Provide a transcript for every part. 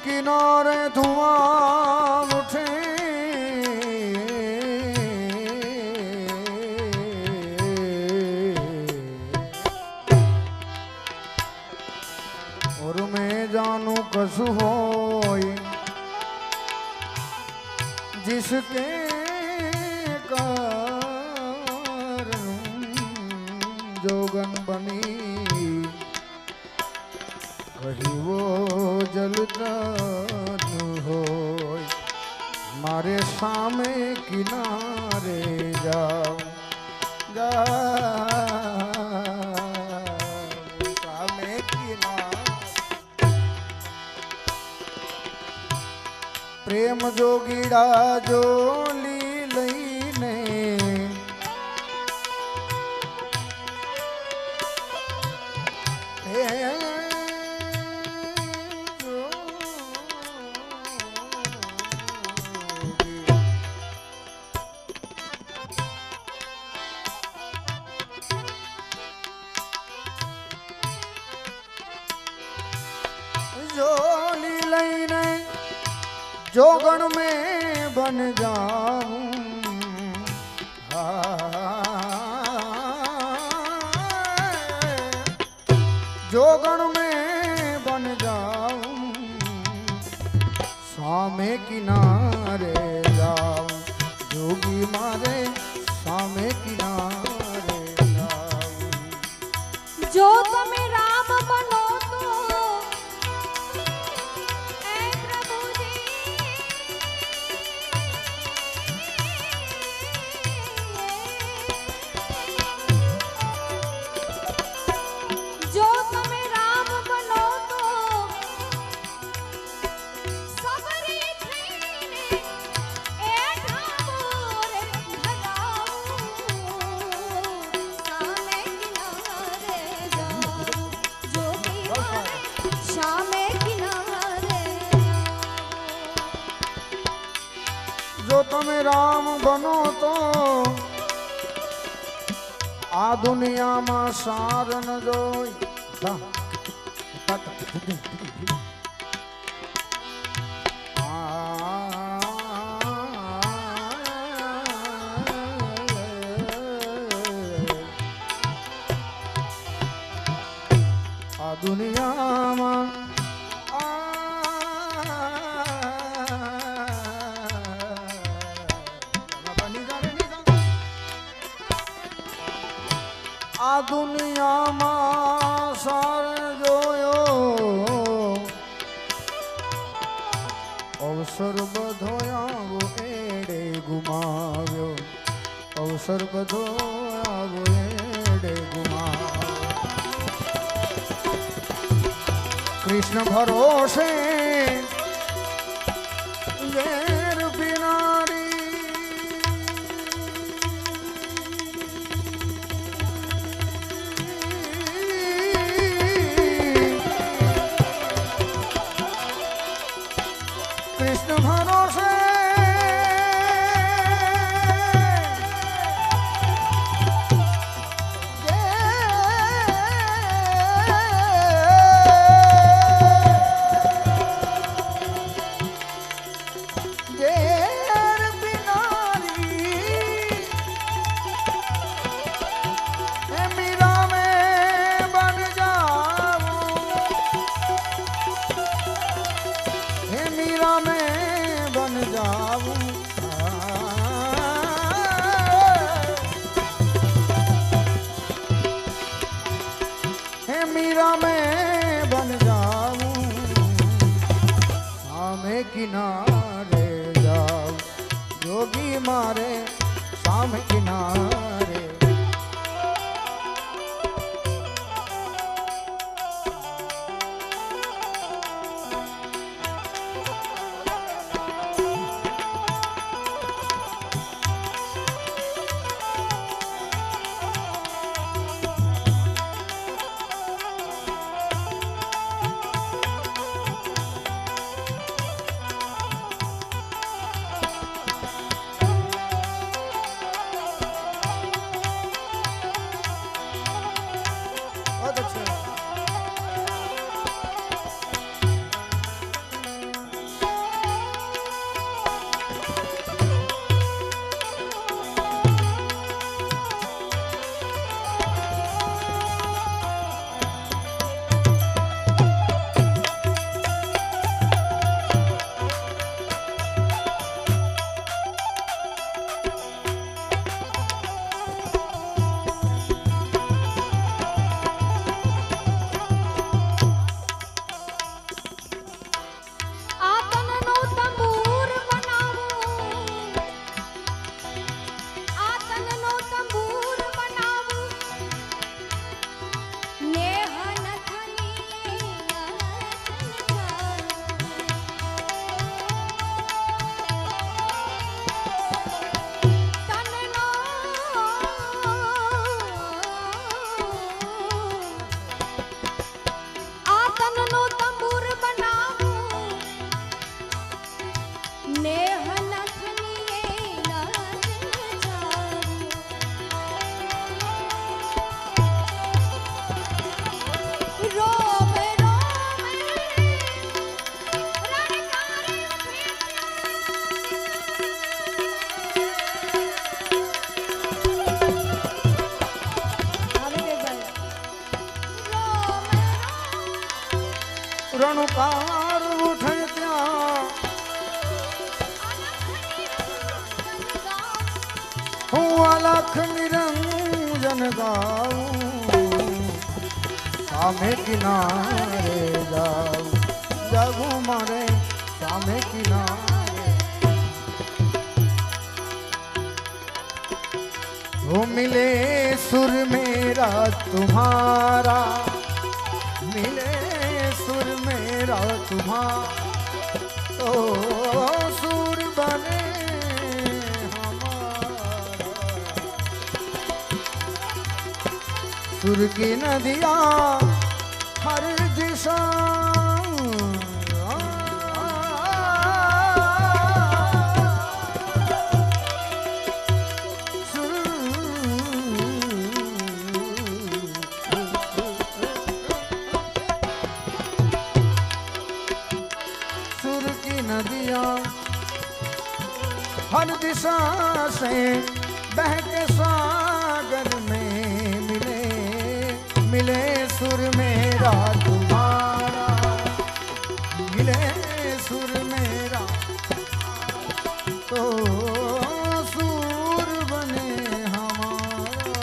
किनारे धुआं उठे और मैं जानू कसु होय जिसके कारण जोगन बनी कही वो जलता होय मारे सामे किनारे जाओ जा सामे किनारे प्रेम जोगीड़ा जोली लईने जोली लईने जोगण में बन जाऊं जोगण में बन जाऊं सामे किनारे जाऊं जोगी मारे सामे किनारे जाऊं जो તમે રામ બનો તો એ પ્રભુજી જો તમે રામ બનો તો સબરી થઈને એ ઠાકોર ભગાવું સામે કિનારે જાઉં જોગી મારે સામે કિનારે જો તમે રામ બનો તો આ દુનિયામાં સાર ન જોઈ આ દુનિયામાં આ દુનિયામાં સાર જોયો અવસર બધો આવો એડે ગુમાવ્યો અવસર બધો આવો એડે ગુમાવ્યો કૃષ્ણ ભરોસે ઘેર બિનારી कृष्ण भरोसे घेर बिनारी हे मीरा में बन जाऊं हे मीरा में बन जाऊं हे मीरा में बन जाऊं सामे किनारे जाऊं जोगी मारे सामे किनारे कार उठन त्या हूँ अलख निरंजन गाऊं सामे किनारे जाऊं जगू मारे सामे किनारे वो मिले सुर मेरा तुम्हारा मिले सुर मेरा तुम्हारा तो सुर बने हमारा सुर की नदिया हर दिशा हर दिशा से बह के सागर में मिले मिले सुर मेरा तुम्हारा मिले सुर मेरा तो सुर बने हमारा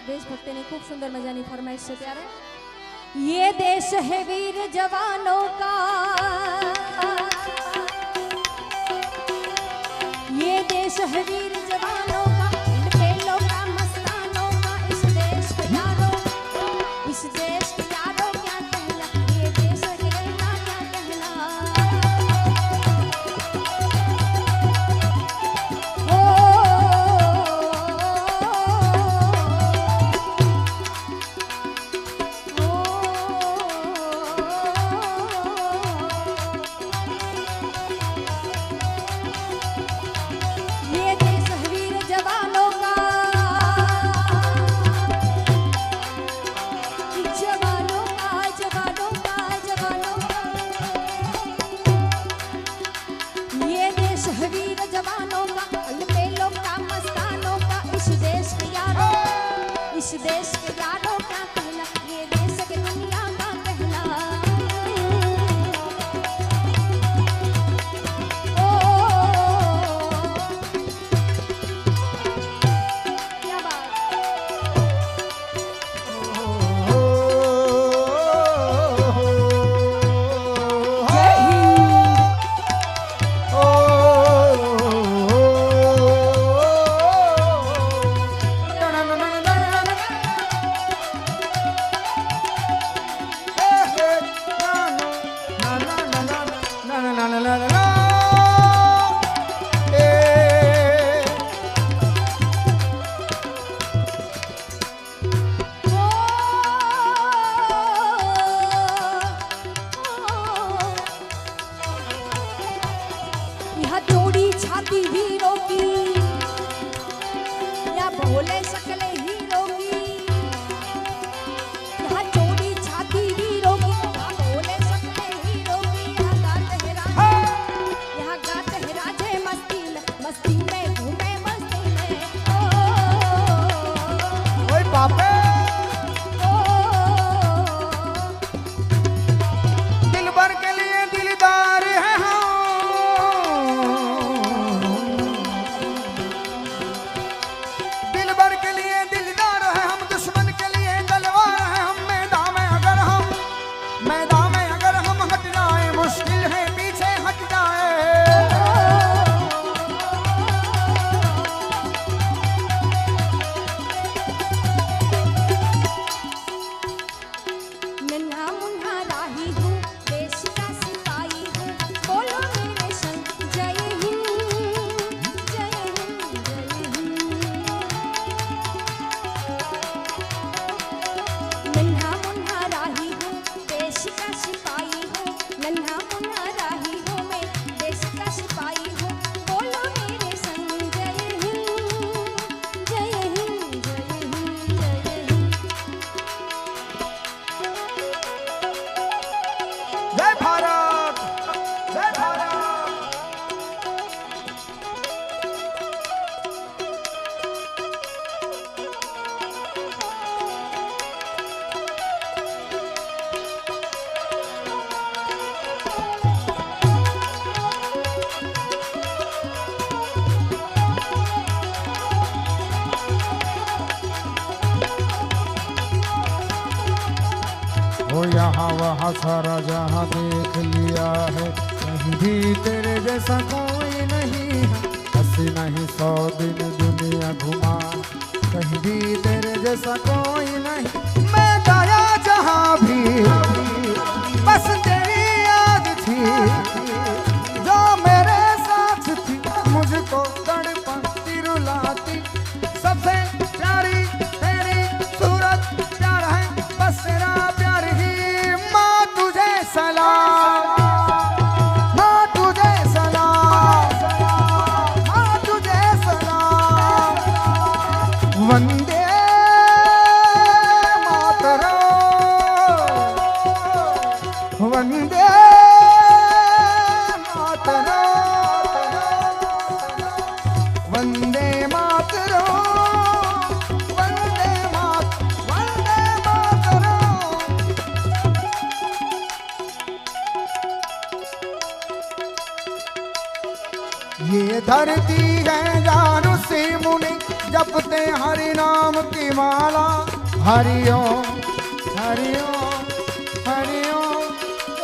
देशभक्तिની खूब सुंदर मजानी फरमाइश છે ત્યારે ये देश है वीर जवानों का ये देश है वीर जवानों का खेलों का मस्तानों का इस देश के यारों क्या कहना ये देश के रहना क्या कहना इस देश के यारों क्या कहना ये देश के दुनिया का कहना ओ क्या बात जय भोले सकले हीरो की यहाँ चोरी छाती वीरों की यहाँ भोले सकले हीरो की यहाँ गाते हैं बापे ओ दिलबर के लिए दिलदार है हम, दिलबर के लिए दिलदार है हम, दुश्मन के लिए तलवार है हम। मैदान में अगर हम, मैदान में अगर हम हट जाए, मुश्किल है पीछे हट जाए। नन्हा मुन्हा राही हूँ, देश का सिपाही हूँ, बोलो मेरे संग जय हिंद, जय हिंद, जय हिंद। नन्हा मुन्हा राही हूँ, देश का सिपाही हूँ, नन्हा मुन्हा राही हूँ मैं, देश का सिपाही हूँ, बोलो मेरे संग जय हिंद, जय हिंद, जय हिंद, जय हिंद। जय भारत, जय भारत। हो यहाँ वहाँ सारा जहाँ देख लिया है, कहीं भी तेरे जैसा कोई नहीं है। 80 नहीं 100 दिन दुनिया घुमा, कहीं भी तेरे जैसा कोई नहीं। मैं गया जहाँ भी बस तेरी याद थी, जो मेरे साथ थी मुझको तड़पती रुलाती। सबसे प्यारी तेरी सूरत प्यार है, बस तेरा प्यार ही। माँ तुझे सलाम, माँ तुझे सलाम, माँ तुझे सलाम। वंदे मातरम, वंदे मातरम, वंदे मातरम, वंदे मातरम। ये धरती है जानू से मुनि, जपते हरि नाम की माला। हरिओम हरिओम हरिओम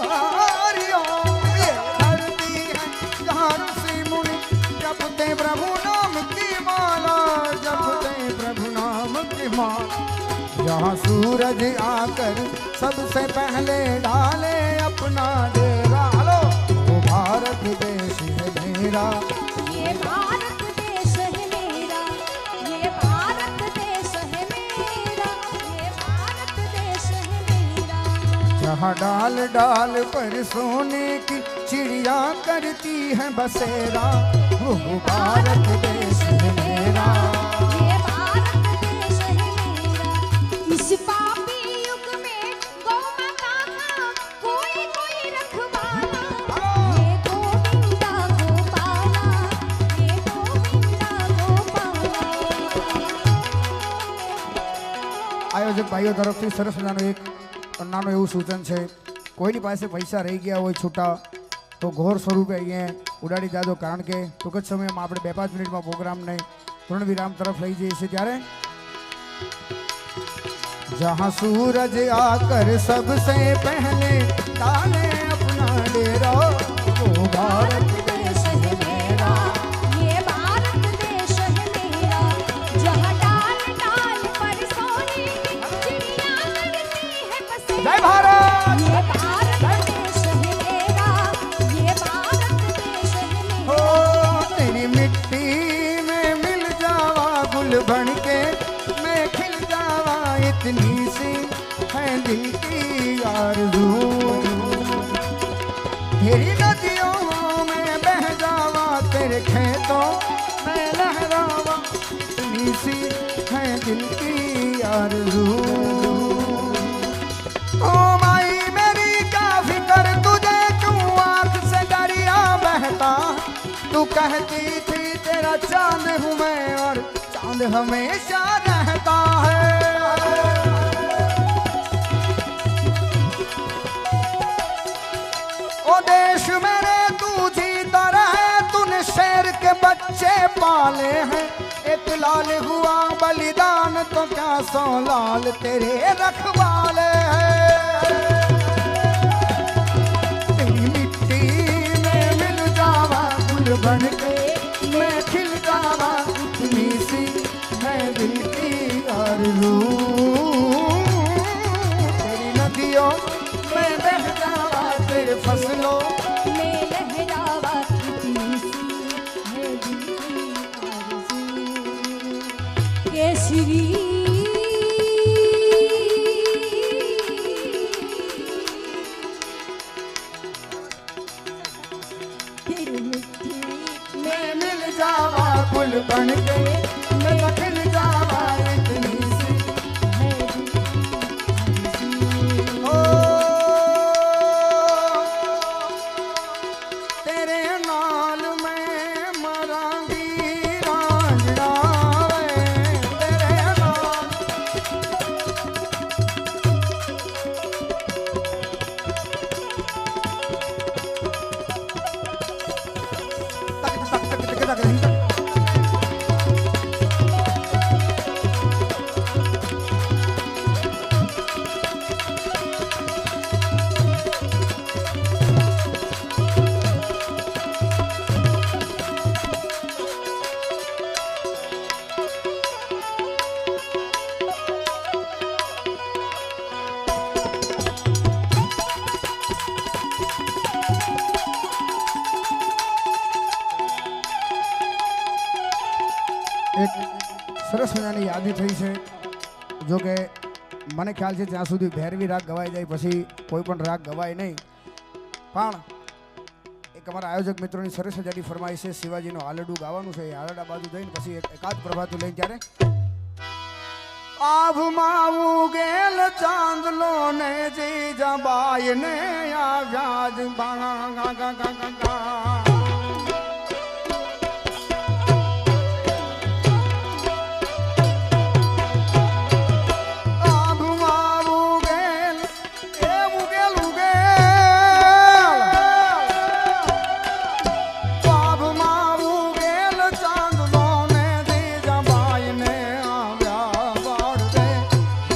हरिओम। ये धरती है जानू से मुनि, जपते प्रभु नाम की माला, जपते प्रभु नाम की माला। यहाँ सूरज आकर सबसे पहले डाले अपना डेरा। हेलो, वो भारत देश है मेरा। ये भारत देश है मेरा, ये भारत देश है मेरा, ये भारत देश है मेरा। जहाँ डाल डाल पर सोने की चिड़िया करती है बसेरा, वो भारत देश है मेरा। ये भारत देश है मेरा। इस पापी युग में गौ माता का कोई कोई रखवाला। ये गोविंदा गोपाला, ये गोविंदा गोपाला। આયોજક ભાઈઓ તરફથી સરસ મજાનું એક નાનું એવું સૂચન છે, કોઈની પાસે પૈસા રહી ગયા હોય છૂટા તો ઘોર સ્વરૂપે અહીંયા ઉડાડી દાદો, કારણ કે ટૂંક જ સમયમાં આપણે 2-5 મિનિટમાં પ્રોગ્રામને પૂર્ણ વિરામ તરફ લઈ જઈએ છીએ। ત્યારે जहाँ सूरज आकर सबसे पहले डाले अपना डेरा, वो भारत देश है मेरा। ये भारत देश है मेरा। जहाँ डाल डाल पर सोने की चिड़िया करती है बसेरा। जय भारत। ये भारत देश है मेरा, ये भारत देश है हो मेरा। तेरी मिट्टी में मिल जावा गुल बन के, मैं खिल जावा, इतनी सी है दिल की आरज़ू। तेरी नदियों में बह जावा, तेरे खेतों में लहरावा, इतनी सी है दिल की आरज़ू। ओ माई मेरी क्या फिक्र तुझे, क्यों आँख से दरिया बहता। तू कहती थी तेरा चांद हूँ मैं, और चांद हमेशा रहता है। वाले हैं, एक लाल हुआ बलिदान तो क्या 100 लाल तेरे रखवाले हैं। तेरी मिट्टी में मिल जावा फूल बन के मैं खिल जावा, इतनी सी है दिल की आरज़ू। तेरी नदियों में बह जावा, तेरे फसलों मैं लहरावा, इतनी सी है दिल की आरज़ू। केसरी तेरी मिट्टी मैं मिल जावा फूल बन के मैं खिल जावा, इतनी सी है दिल की ओ तेरे नाल मैं मरांगी रांझना वे, तेरे नाल तक तक तक तक तक तक। એક સરસ મજાની યાદી થઈ છે, જો કે મને ખ્યાલ છે જ્યાં સુધી ભૈરવી રાગ ગવાઈ જાય પછી કોઈ પણ રાગ ગવાય નહીં, પણ એક અમારા આયોજક મિત્રોની સરસ મજાની ફરમાઈશ છે, શિવાજીનું હાલરડું ગાવાનું છે. એ હાલરડા બાજુ જઈને પછી એકાદ પ્રભાતું લઈને ત્યારે આભમાં ઉગેલ ચાંદલો ને જીજાબાઈ ને આવ્યા જ બાણા ગા ગા ગા ગા ગા.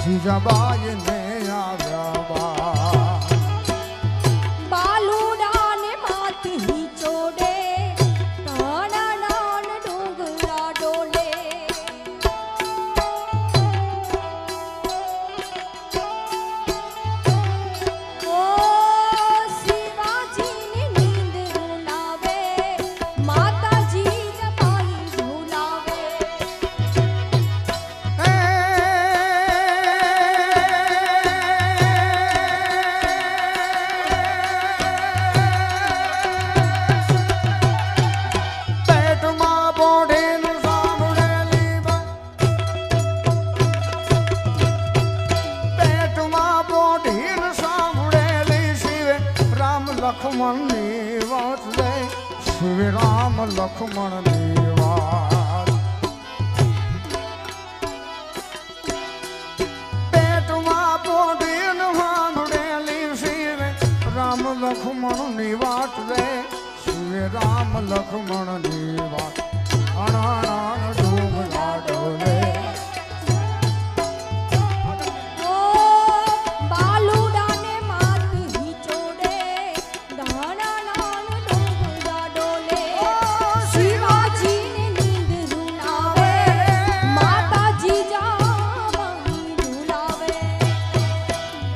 જીજાબાઈ ને આવ્યા બા બાલુડા ને માથે ચોડે, નાના નાન ડુંગરા ડોલે. ઓ શિવાજીની નીંદ રૂલાવે, માતાજી જબાઈ ઝુલાવે. પેટમાં બોઢીનું સાંભળેલી પેટમાં બોઢીનું સાંભળેલી શિવે રામ લક્ષ્મણની વાત રે, શિવે રામ લક્ષ્મણની વાત. પેટમાં બોઢીનું સાંભળેલી શિવે રામ લક્ષ્મણની વાત રે, શિવે રામ લક્ષ્મણની વાત. અણાણાણ ડુંગરા ડોલે ઓ બાલુડા ને માથે ચોડે, નાના નાન ડુંગરા ડોલે. શિવાજીને નીંદ રૂલાવે, માતાજી જબાઈ ઝુલાવે.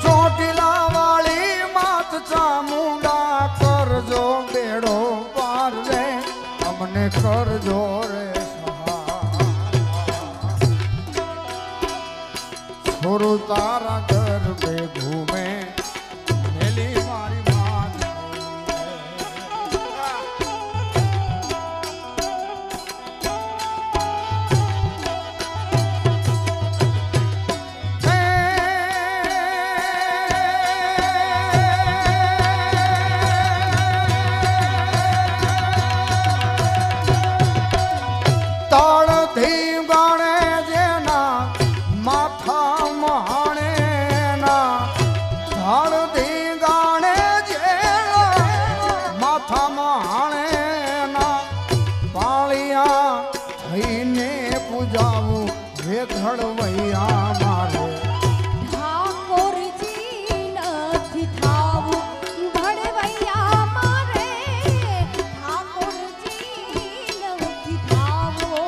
ચોટીલા વાળી માત ચામુંડા કરજો બેડો પાર રે, અમને કરજો રે સહાય. છોરો તારા ગર્ભે ઘૂમે મેલી મારી માત તાળથી ગાણે જેના માથા મહાણે ના ઘડવૈયા મારે ઠાકોરજી નથી થાવું ઘડવૈયા મારે ઠાકોરજી નથી થાવું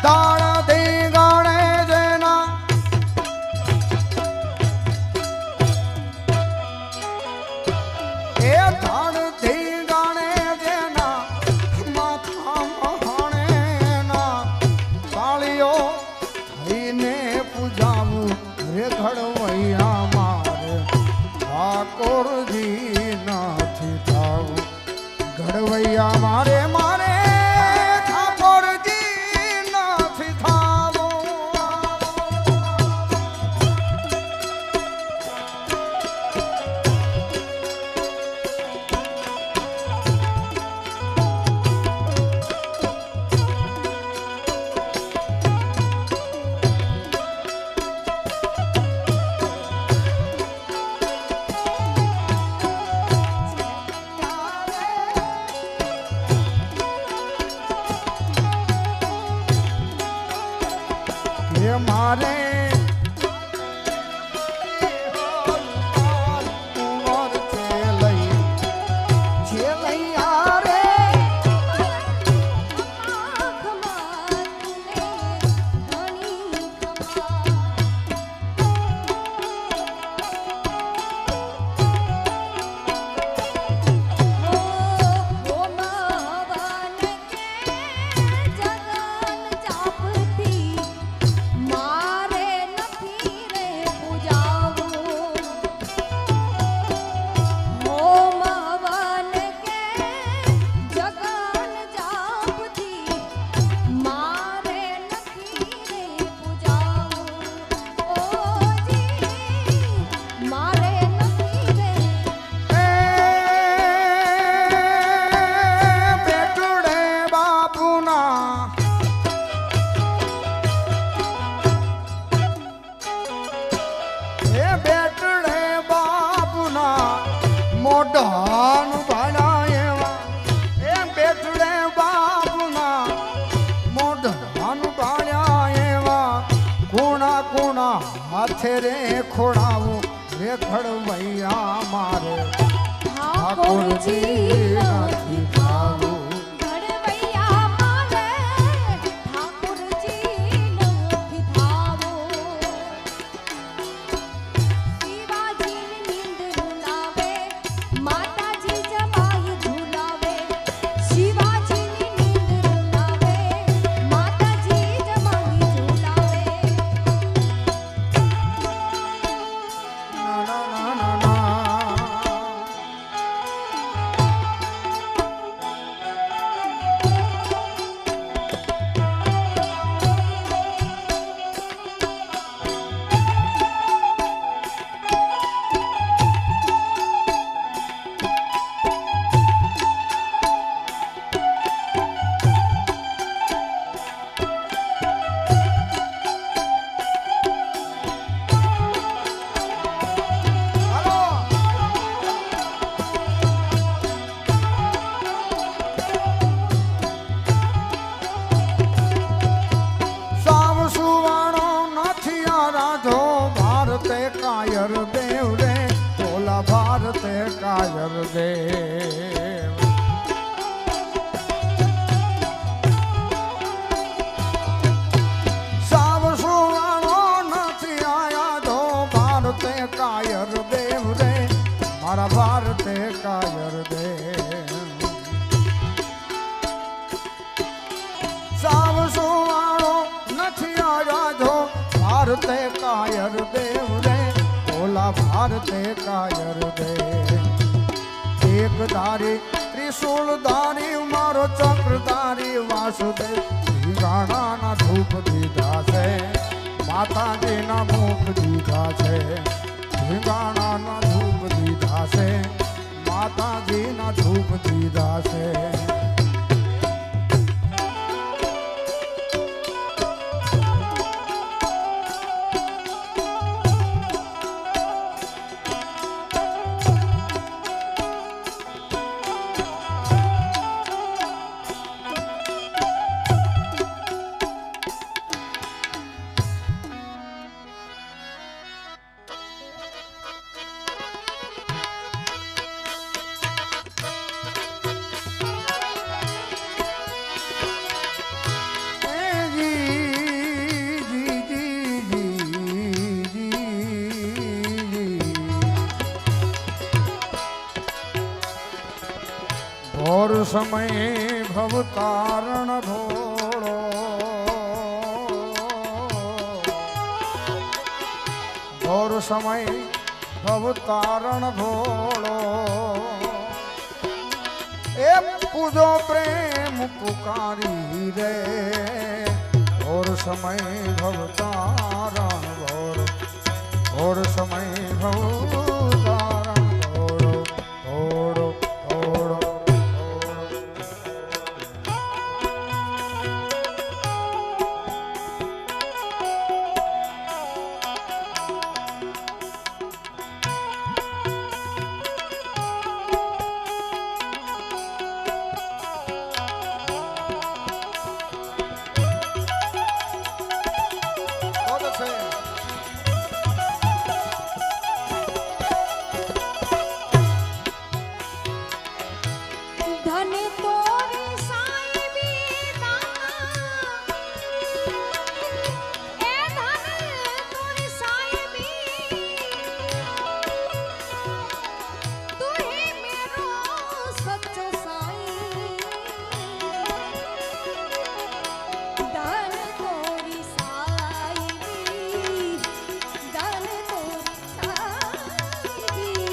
તાળ દે ગાણે જેના એ તાળ દે ગાણે જેના માથા મહાણેના તાળીઓ થઈને પૂજાવું રે ઘડવૈયા મારે ઠાકોરજી નથી થાવું ઘડવૈયા મારે મારે ઠાકોરજી નથી થાવું કે મારે કુંવર છે લઈ આરે બેટુડે બાપુના એ બેટુડે બાપુના મોઢાનું ભાડા એવા એ બેટુડે બાપુના મોઢાનું ભાડા એવા કુણા કુણા હાથે રે ખોડાવું રે ઘડવૈયા મારે ઠાકોરજી નથી થાવું ઘડવૈયા મારે ઠાકોરજી નથી થાવું શિવાજીની નીંદ રૂલાવે માતાજી જમાઈ ઝુલાવે શિવાજીની નીંદ રૂલાવે માતાજી જમાઈ ઝુલાવે ના ના ના ના ના સાવ સુવાણો નથી આ રાધો ભારતે કાયર દેવ રે ભોલા ભારતે કાયર દેવ સાવ સુવાણો નથી આયા ધો ભારતે કાયર દેવ રે મારા ભારતે કાયર દેવ સાવ સુવાણો નથી આરાધો ભારતે કાયર દેવ રે ભોલા ભારતે કાયર દેવ એક ધારી ત્રિશુળ ધારી મારો ચક્રધારી વાસુદેવ ગાણાના ધૂપ દીધા છે માતાજીના મુખ દીધા છે ગાણાના ધૂપ દીધા છે માતાજીના ધૂપ દીધા છે और समय भवतारण भोळो और समय भवतारण भोळो ए पूजो प्रेम पुकारी रे और समय भवतारण भोळो और समय भवतारण भोळो भोळो भोळो ધન તોરી સાઈબી દાના એ ધન તોરી સાઈબી તું હે મેરો સચ્ચો સાઈ ધન તોરી સાઈબી ધન તોરી સાઈબી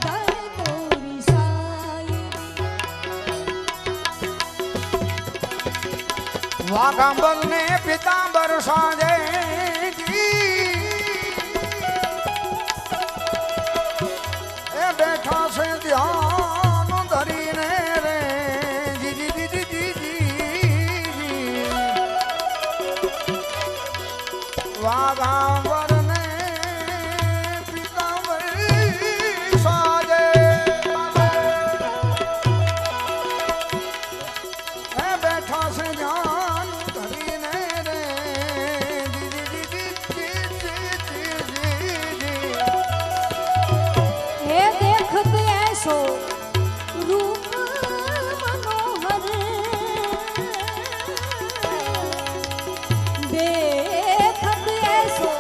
ધન તોરી સાઈ વાઘાંબર ને પિતાંબર સાજે એ બેઠા છે ધ્યાન ધરીને રે જી જી જી જી જી વાઘાંબર ને પિતાંબર સાજે એ બેઠા છે ધ્યાન ધરીને રે જી જી જી જી જી હે દેખત એસો રૂપ મનોહર દેખત એસો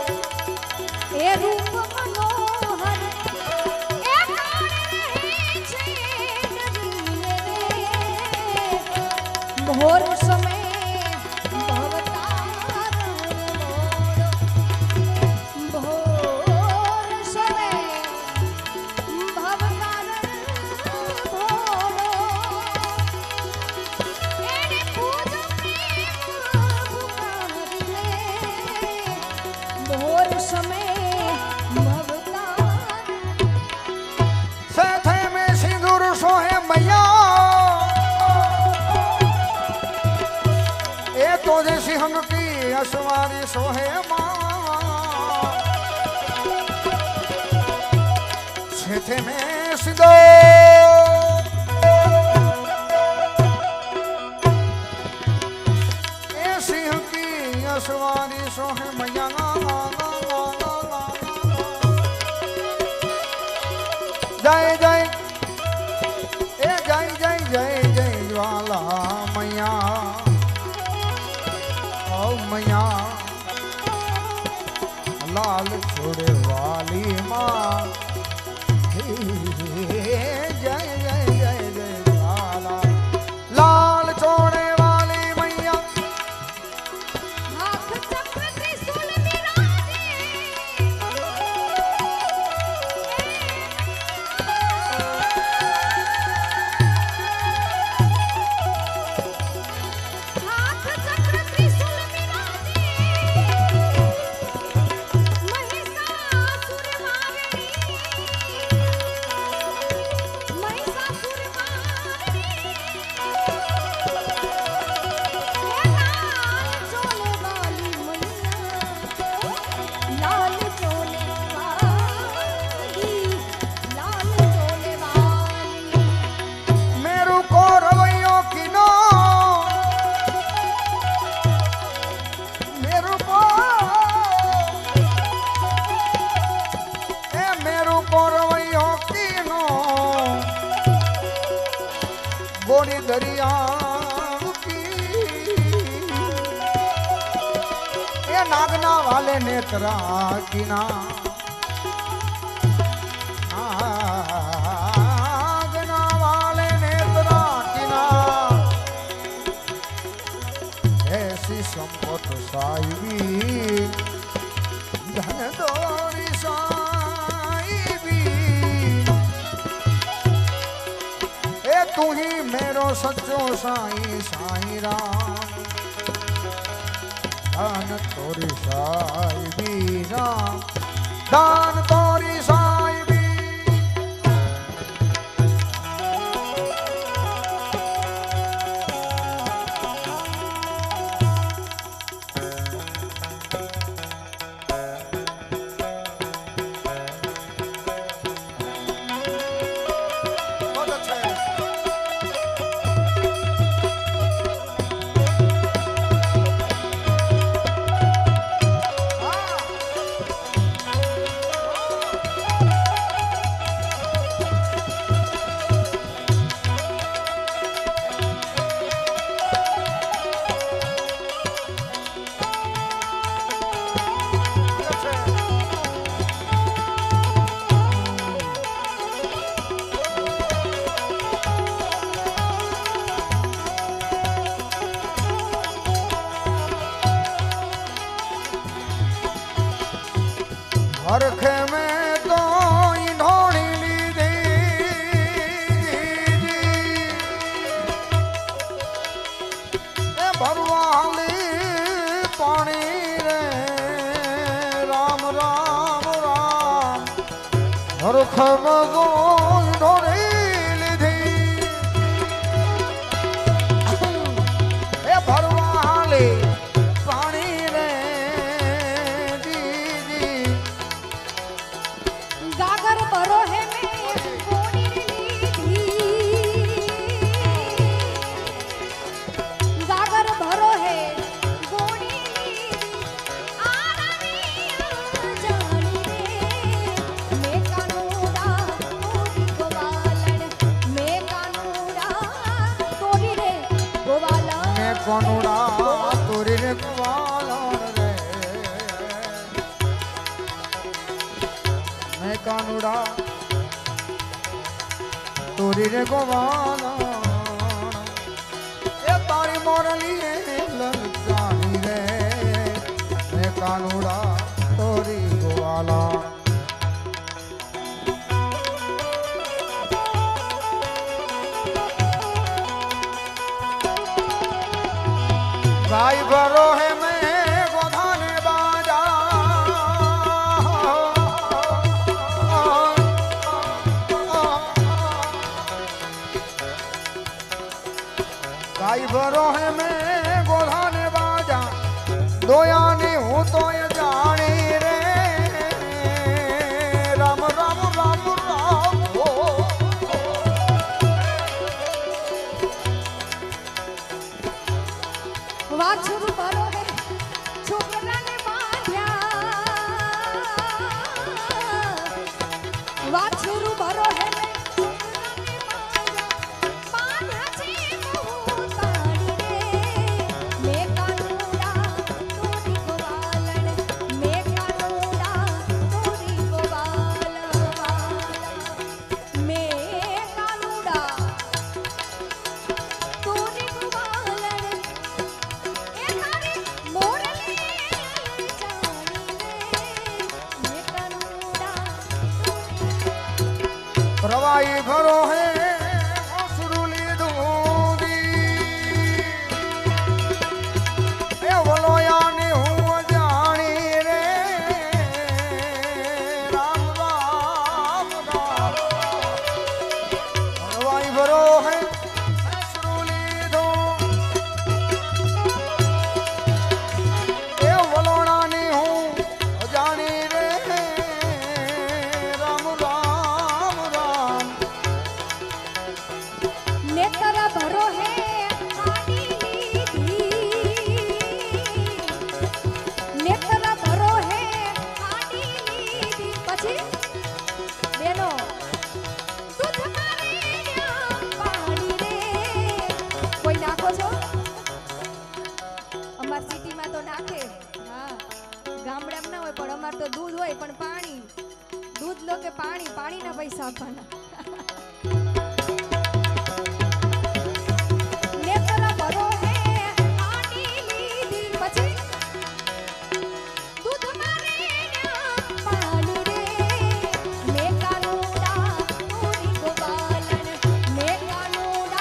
એ રૂપ મનોહર એ કોણ રહે છે ડરીને રે ભોર સમય ભવતારણ ભોળો ભોર સમય ભવતારણ ભોળો એને પૂજ પ્રેમ પુકારી રે ભોર સમય ભવતારણ સેથે में सिंदूर सोहे मैया ए तो जे सिंह की असवारी सोहे माँ सेथे में सिंदूर ए सिंह की असवारी सोहे मैया जय जय ए जय जय जय जय ज्वाला मैया ओ मैया लाल छोड़े वाली माँ जय जय जय जय ज्वाला लाल छोड़े वाली मैया हाथ चक्र त्रिशूल विराजे हाथ चक्र त्रिशूल विराजे महिषासुर मारणी महिषासुर मारणी लाल चोले वाली लाल चोले वाली मेरू को रवैयो किनो मेरू को ए मेरू को रवैयो किनो गोरी दरिया की ए नागना वाले नेत्रा किना नागना वाले नेत्र तू ही मेरो सच्चो साईं साईं राम दान तोरी साई भी राम दान तोरी साई भी बहुत अच्छा है। हरखे में तो ढोड़ी लीधी भरवाली पानी रे राम राम राम हरखे में तो ढोड़ी लीधी भरवाली पानी रे गागर भरो है मैं गोनी लीधी गागर भरो है गोनी लीधी आरामिया जानी रे मैं कानूड़ा तोरी गोवालन मैं कानूड़ा तोरी रे गोवालन मैं कानूड़ा तोरी रे गोवालन रे मैं कानूड़ा तोरी रे गोवालन ए तारी मोरली ललचानी रे मैं कानूड़ा तोरी गोवालन गाय भरो है मैं गोधाने बाजा गाय भरो है मैं गोधाने बाजा दोयानी हूँ तो ये जानी रे राम राम राम राम हो वाछरू भरो है छोकरा ने बांध्या वाछरू भरो है मैं छोकरा ने बांध्या बांध्या छे मोह ताड़ी रे मैं कानूड़ा तोरी गोवालन मैं कानूड़ा तोरी गोवालन मैं कानूड़ा तोरी गोवालन प्रवाही भरो है सुरुली दूंगी ए वलोयानी हूँ जानी रे राम राम राम प्रवाही भरो है सुरुली दो ए वलोनानी हूँ जानी रे राम राम राम नेत्र भरो है आनी लीधी नेत्र भरो है आनी लीधी પછી બેનો દૂધ મારે પાણી રે કોઈ નાખો છો અમાર સિટીમાં તો નાખે હા ગામડામાં ના હોય પણ અમાર તો દૂધ હોય પણ પાણી દૂધ લો કે પાણી પાણીના પૈસા આપવાના नेत्र भरो है आनी लीधी પછી दूध मारे पानी रे मैं कानूड़ा तोरी गोवालन मैं कानूड़ा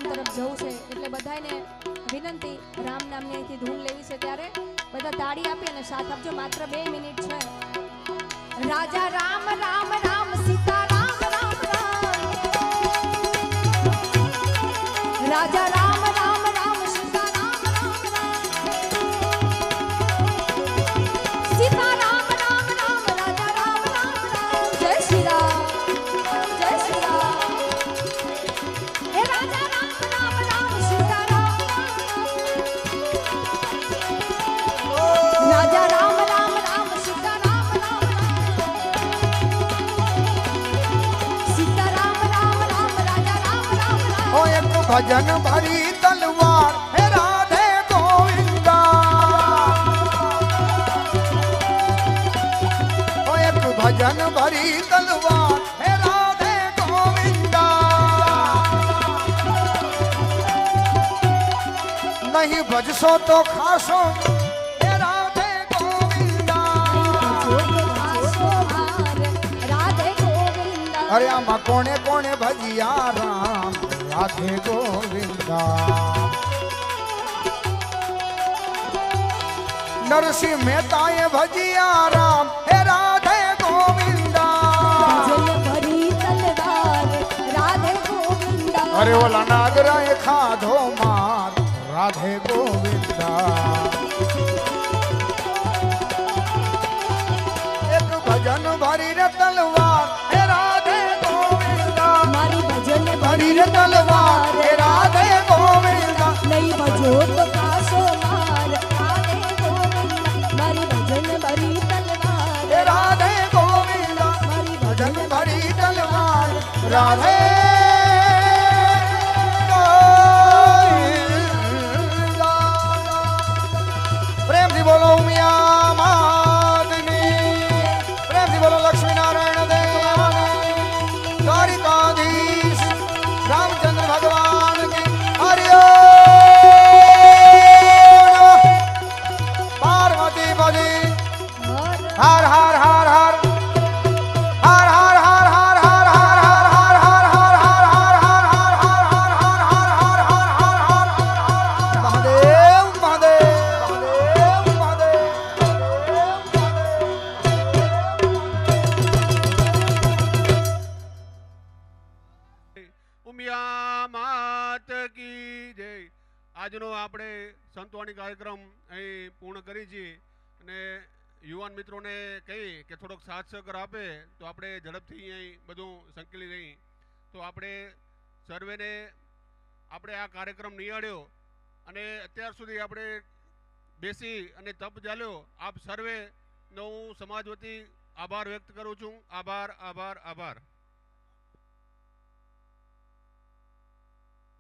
તરફ જવું છે એટલે બધાને વિનંતી, રામ નામની અહીંથી ધૂન લેવી છે ત્યારે બધા તાળી આપી અને સાથ આપજો. માત્ર 2 મિનિટ છે. રાજા રામ રામ રામ સીતા રામ રામ રામ. રાજા રામ રામ રામ સીતા રામ રામ રામ. સીતા રામ રામ રામ રાજા રામ રામ રામ. જય શ્રી રામ, જય શ્રી રામ. હે રાજા રામ રામ રામ સીતા રામ રામ. રાજા રામ રામ રામ સીતા રામ રામ રામ. સીતા રામ રામ રામ રાજા રામ રામ રામ. ઓ એક ભજન ભરી તલવાર હે રાધે ગોવિંદા. ઓ એક ભજન ભરી તલવાર હે રાધે ગોવિંદા. નહીં ભજશો તો ખાશો હે રાધે ગોવિંદા. રાધે ગોવિંદા. અરે આમાં કોણે કોણે ભજિયા રામ રાધે ગોવિંદા. નરસિંહ મહેતાએ ભજિયા રામ હે રાધે ગોવિંદા. ભજન ભરી તલવાર રાધે ગોવિંદા. અરે ઓલા નાગરાએ ખાધો માર રાધે ગોવિંદા. એક ભજન ભરીને તલવાર હે રાધે ગોવિંદા. મારી ભજન ભરીને તલવાર હે રાધે ગોવિંદા. નહીં ભજો તો કાશો માર રાધે ગોવિંદા. મારી ભજન ભરી તલવાર હે રાધે ગોવિંદા. મારી ભજન ભજન ભરી તલવાર રાધે ગોવિંદા. પ્રેમથી બોલો ઉમિયા માતની. પ્રેમથી બોલો લક્ષ્મીનારાયણ દેવની. દ્વારિકાધીશ રામચંદ્ર ભગવાન કી હરિ ઓમ. પાર્વતી પતિ હર હર હર હર હર હર હર હર હર હર હર હર હર મહાદેવ મહાદેવ મહાદેવ ઉમિયા માત કી જય. આજનો આપણે સંતવાણી કાર્યક્રમ અહીં પૂર્ણ કરી છીએ અને યુવાન મિત્રોને કહી કે થોડોક સાથ સહકાર આપે તો આપણે ઝડપથી અહીં બધું સંકલી રહી. તો આપણે સર્વેને આપણે આ કાર્યક્રમ નિહાળ્યો અને અત્યાર સુધી આપણે બેસી અને તપ ચાલ્યો. આપ સર્વેનો હું સમાજ વતી આભાર વ્યક્ત કરું છું. આભાર આભાર આભાર.